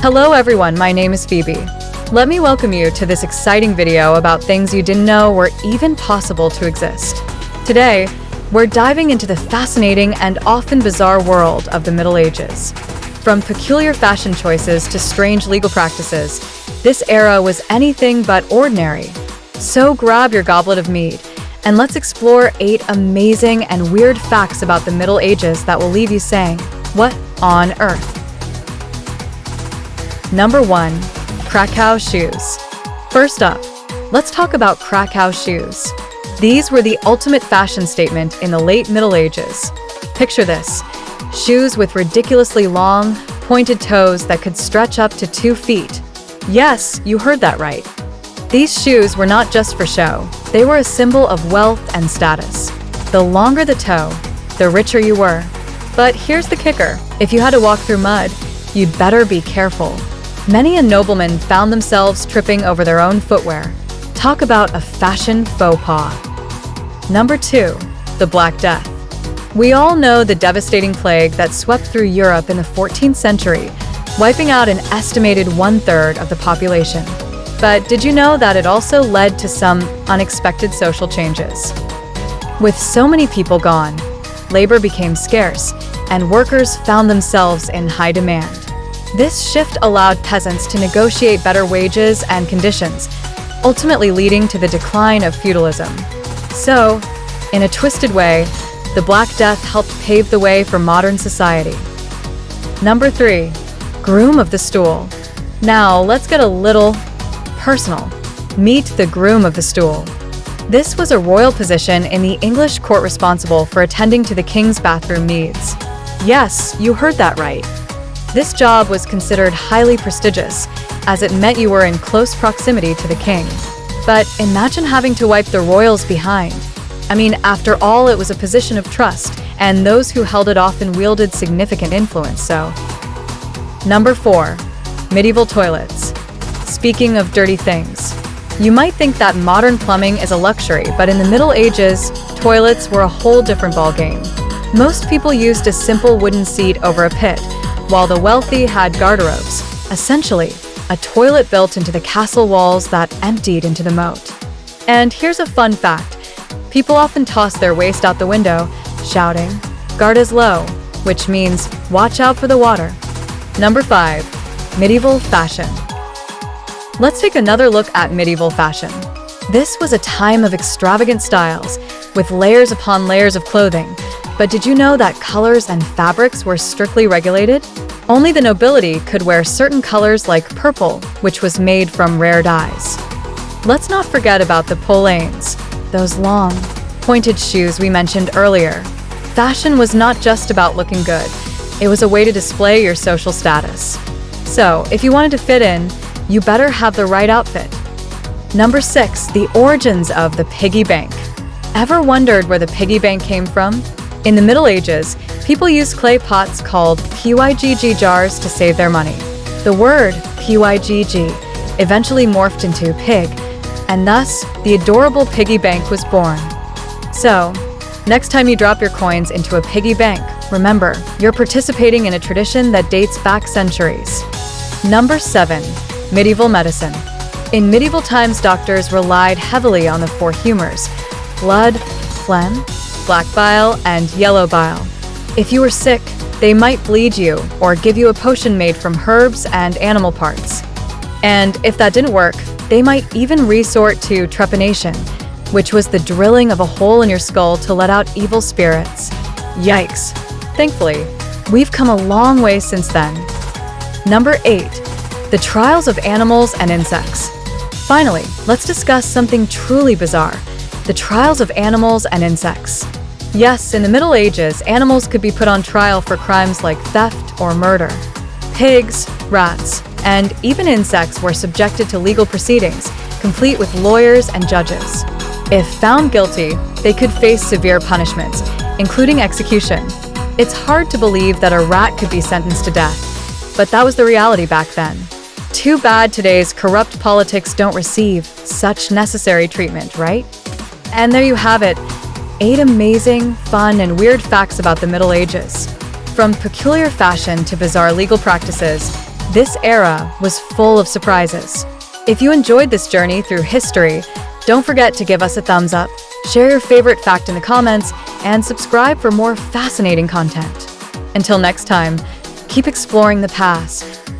Hello everyone, my name is Phoebe. Let me welcome you to this exciting video about things you didn't know were even possible to exist. Today, we're diving into the fascinating and often bizarre world of the Middle Ages. From peculiar fashion choices to strange legal practices, this era was anything but ordinary. So grab your goblet of mead, and let's explore 8 amazing and weird facts about the Middle Ages that will leave you saying, "What on earth?" Number 1. Krakow shoes. First up, let's talk about Krakow shoes. These were the ultimate fashion statement in the late Middle Ages. Picture this: shoes with ridiculously long, pointed toes that could stretch up to 2 feet. Yes, you heard that right. These shoes were not just for show, they were a symbol of wealth and status. The longer the toe, the richer you were. But here's the kicker: if you had to walk through mud, you'd better be careful. Many a nobleman found themselves tripping over their own footwear. Talk about a fashion faux pas. Number 2. The Black Death. We all know the devastating plague that swept through Europe in the 14th century, wiping out an estimated 1/3 of the population. But did you know that it also led to some unexpected social changes? With so many people gone, labor became scarce, and workers found themselves in high demand. This shift allowed peasants to negotiate better wages and conditions, ultimately leading to the decline of feudalism. So, in a twisted way, the Black Death helped pave the way for modern society. Number 3. Groom of the stool. Now, let's get a little personal. Meet the groom of the stool. This was a royal position in the English court responsible for attending to the king's bathroom needs. Yes, you heard that right. This job was considered highly prestigious, as it meant you were in close proximity to the king. But imagine having to wipe the royals behind. I mean, after all, it was a position of trust, and those who held it often wielded significant influence, so. Number 4. Medieval toilets. Speaking of dirty things, you might think that modern plumbing is a luxury, but in the Middle Ages, toilets were a whole different ballgame. Most people used a simple wooden seat over a pit, while the wealthy had garderobes, essentially a toilet built into the castle walls that emptied into the moat. And here's a fun fact: people often toss their waste out the window, shouting, "Gardas low," which means watch out for the water. Number 5. Medieval fashion. Let's take another look at medieval fashion. This was a time of extravagant styles, with layers upon layers of clothing. But did you know that colors and fabrics were strictly regulated? Only the nobility could wear certain colors like purple, which was made from rare dyes. Let's not forget about the polanes, those long, pointed shoes we mentioned earlier. Fashion was not just about looking good, it was a way to display your social status. So, if you wanted to fit in, you better have the right outfit. Number 6. The origins of the piggy bank. Ever wondered where the piggy bank came from? In the Middle Ages, people used clay pots called pygg jars to save their money. The word pygg eventually morphed into pig, and thus the adorable piggy bank was born. So, next time you drop your coins into a piggy bank, remember, you're participating in a tradition that dates back centuries. Number 7. Medieval medicine. In medieval times, doctors relied heavily on the 4 humors: blood, phlegm, black bile, and yellow bile. If you were sick, they might bleed you or give you a potion made from herbs and animal parts. And if that didn't work, they might even resort to trepanation, which was the drilling of a hole in your skull to let out evil spirits. Yikes. Thankfully, we've come a long way since then. Number 8. The trials of animals and insects. Finally, let's discuss something truly bizarre: the trials of animals and insects. Yes, in the Middle Ages, animals could be put on trial for crimes like theft or murder. Pigs, rats, and even insects were subjected to legal proceedings, complete with lawyers and judges. If found guilty, they could face severe punishments, including execution. It's hard to believe that a rat could be sentenced to death, but that was the reality back then. Too bad today's corrupt politics don't receive such necessary treatment, right? And there you have it, 8 amazing, fun, and weird facts about the Middle Ages. From peculiar fashion to bizarre legal practices, This era was full of surprises. If you enjoyed this journey through history, don't forget to give us a thumbs up, share your favorite fact in the comments, and subscribe for more fascinating content. Until next time, keep exploring the past,